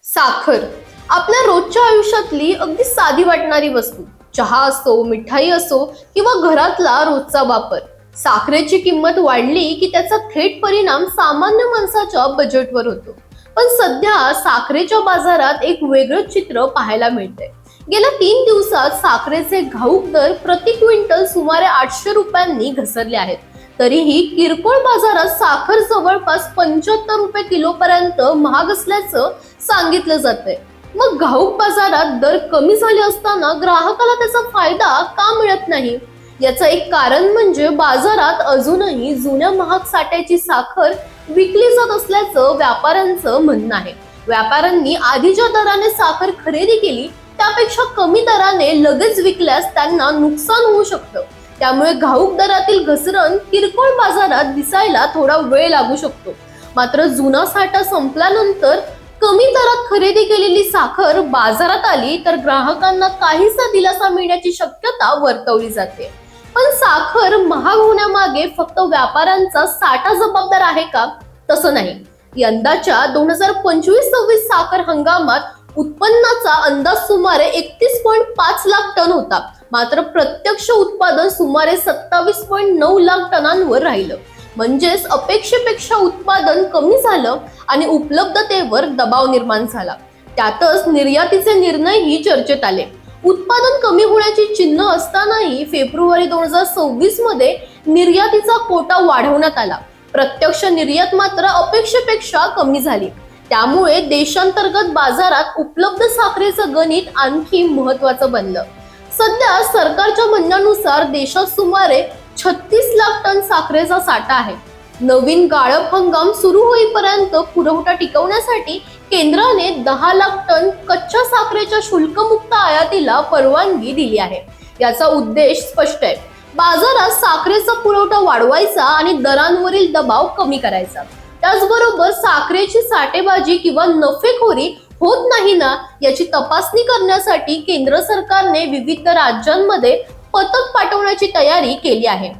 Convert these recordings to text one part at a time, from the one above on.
साखर आपल्या रोजच्या आयुष्यातली अगदी साधी वाटणारी वस्तू. चहा असो, मिठाई असो किंवा घरातला रोजचा वापर. साखरेची किंमत वाढली की त्याचा थेट परिणाम सामान्य माणसाच्या बजेटवर होतो. पण सध्या साखरेच्या बाजारात एक वेगळं चित्र पाहायला मिळतंय. गेल्या 3 दिवसात साखरेचे घाऊक दर प्रति क्विंटल सुमारे 800 रुपयांनी घसरले आहेत. तरीही किरकोळ बाजारात साखर जवळपास 75 रुपये किलो पर्यंत महाग असल्याचं सांगितलं जातंय. मग घाऊक बाजारात दर कमी झाले असताना ग्राहकाला त्याचा फायदा का मिळत नाही? याचं एक कारण म्हणजे बाजारात अजूनही जुन्या महाग साठ्याची साखर विकली जात असल्याचं व्यापाऱ्यांचं म्हणणं आहे. व्यापाऱ्यांनी आधी ज्या दराने साखर खरेदी केली त्यापेक्षा कमी दराने लगेच विकल्यास त्यांना नुकसान होऊ शकतं. त्यामुळे घाऊक दरातील घसरण किरकोळ बाजारात दिसायला थोडा वेळ लागू शकतो. मात्र जुना साठा संपल्यानंतर कमी दरात खरेदी केलेली साखर बाजारात आली तर ग्राहकांना काहीसा दिलासा मिळण्याची शक्यता वर्तवली जाते. पण साखर महाग होण्यामागे फक्त व्यापाऱ्यांचा साठा जबाबदार आहे का? तसं नाही. यंदाच्या 2025-26 साखर हंगामात उत्पन्नाचा अंदाज सुमारे 31.5 लाख टन होता. मात्र प्रत्यक्ष उत्पादन सुमारे 27.9 लाख टनांवर राहिलं. म्हणजेच अपेक्षेपेक्षा उत्पादन कमी झालं आणि उपलब्धतेवर दबाव निर्माण झाला. त्यातच निर्यातीचे निर्णयही चर्चेत आले. उत्पादन कमी होण्याची चिन्ह असतानाही फेब्रुवारी 2026 मध्ये निर्यातीचा कोटा वाढवण्यात आला. प्रत्यक्ष निर्यात मात्र अपेक्षेपेक्षा कमी झाली. त्यामुळे देशांतर्गत बाजारात उपलब्ध साखरेचं गणित आणखी महत्वाचं बनलं. सध्या सरकारच्या म्हणण्यानुसार देशात सुमारे 36 लाख टन साखरेचा साठा आहे. नवीन गाळप हंगाम सुरू होईपर्यंत पुरवठा टिकवण्यासाठी केंद्राने 10 लाख टन कच्च्या साखरेच्या शुल्कमुक्त आयातीला परवानगी दिली आहे. याचा उद्देश स्पष्ट आहे. बाजारात साखरेचा पुरवठा वाढवायचा आणि दरांवरील दबाव कमी करायचा. त्याचबरोबर साखरेची साठेबाजी किंवा नफेखोरी होत नाही ना याची तपासणी करण्यासाठी केंद्र सरकारने विविध राज्यांमध्ये पथक पाठवण्याची तयारी केली आहे.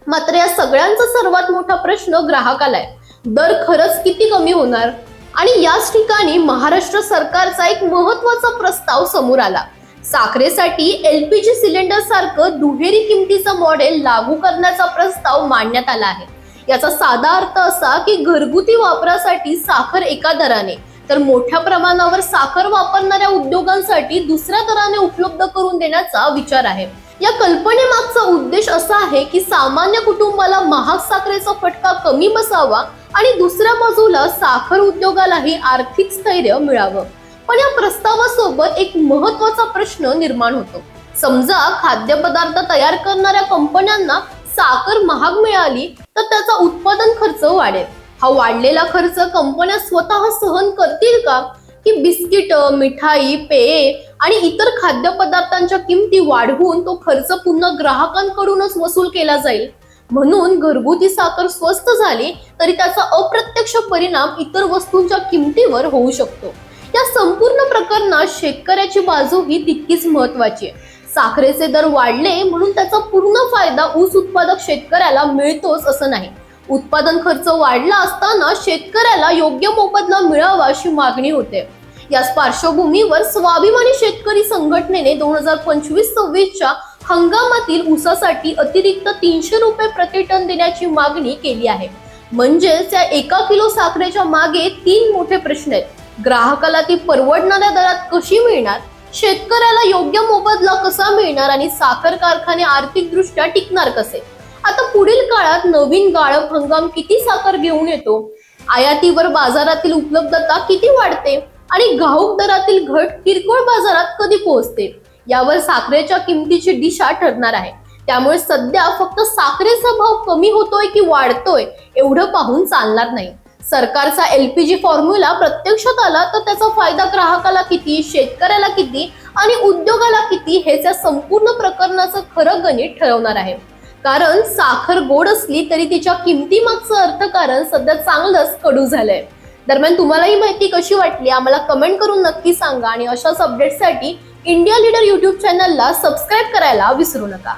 मात्र या सगळ्यांचा सर्वात मोठा प्रश्न ग्राहकाला आहे. दर खरंच किती कमी होणार? आणि याच ठिकाणी महाराष्ट्र सरकारचा एक महत्त्वाचा प्रस्ताव समोर आला. साखरेसाठी LPG सिलेंडर सारखं दुहेरी किमतीचं मॉडेल लागू करण्याचा प्रस्ताव मांडण्यात आला आहे. याचा साधा अर्थ असा की घरगुती वापरासाठी साखर एका दराने तर मोठ्या प्रमाणावर साखर वापरणाऱ्या उद्योगांसाठी दुसऱ्या दराने उपलब्ध करून देण्याचा विचार आहे. या कल्पनेमागचा उद्देश असा आहे की सामान्य कुटुंबाला महाग साखरेचा फटका कमी बसावा आणि दुसऱ्या बाजूला साखर उद्योगालाही आर्थिक स्थैर्य मिळावं. पण या प्रस्तावासोबत एक महत्त्वाचा प्रश्न निर्माण होतो. समजा खाद्यपदार्थ तयार करणाऱ्या कंपन्यांना साखर महाग मिळाली तर त्याचा उत्पादन खर्च वाढेल. हा वाढलेला खर्च कंपन्या स्वतः सहन करतील का? की बिस्किट, मिठाई, पेये आणि इतर खाद्यपदार्थांच्या किमती वाढवून तो खर्च पुन्हा ग्राहकांकडूनच वसूल केला जाईल? म्हणून घरगुती साखर स्वस्त झाली तरी त्याचा अप्रत्यक्ष परिणाम इतर वस्तूंच्या किमतीवर होऊ शकतो. या संपूर्ण प्रकरणात शेतकऱ्याची बाजू ही तितकीच महत्वाची आहे. साखरेचे दर वाढले म्हणून त्याचा पूर्ण फायदा ऊस उत्पादक शेतकऱ्याला मिळतोच असं नाही. उत्पादन खर्च वाढला असताना शेतकऱ्याला योग्य मोबदला मिळावा अशी मागणी होते. याच पार्श्वभूमीवर स्वाभिमानी शेतकरी संघटनेने 2025-26 हंगामातील ऊसासाठी अतिरिक्त 300 रुपये प्रति टन देण्याची मागणी केली आहे. म्हणजेच त्या 1 किलो साखरेच्या मागे 3 मोठे प्रश्न आहेत. ग्राहकाला ती परवडणाऱ्या दरात कशी मिळणार? शेतकऱ्याला योग्य मोबदला कसा मिळणार? आणि साखर कारखाने आर्थिकदृष्ट्या टिकणार कसे? आता पुढील काळात नवीन गाळप हंगाम किती साखर घेऊन येतो? आयातीवर बाजारातील उपलब्धता किती वाढते? आणि घाऊक दरातील घट किरकोळ बाजारात कधी पोहोचते? यावर साखरेच्या किमतीची दिशा ठरणार आहे. त्यामुळे सध्या फक्त साखरेचा भाव कमी होतोय की वाढतोय एवढं पाहून चालणार नाही. सरकारचा LPG फॉर्म्युला प्रत्यक्षात आला तर त्याचा फायदा ग्राहकाला किती, शेतकऱ्याला किती आणि उद्योगाला किती हेच या संपूर्ण प्रकरणाचं खरं गणित ठरवणार आहे. कारण साखर गोड असली तरी तिच्या किमतीमागचं अर्थकारण सध्या चांगलंच कडू झालंय. दरम्यान तुम्हाला ही माहिती कशी वाटली आम्हाला कमेंट करून नक्की सांगा आणि अशाच अपडेट्ससाठी इंडिया लीडर YouTube चॅनलला सबस्क्राईब करायला विसरू नका.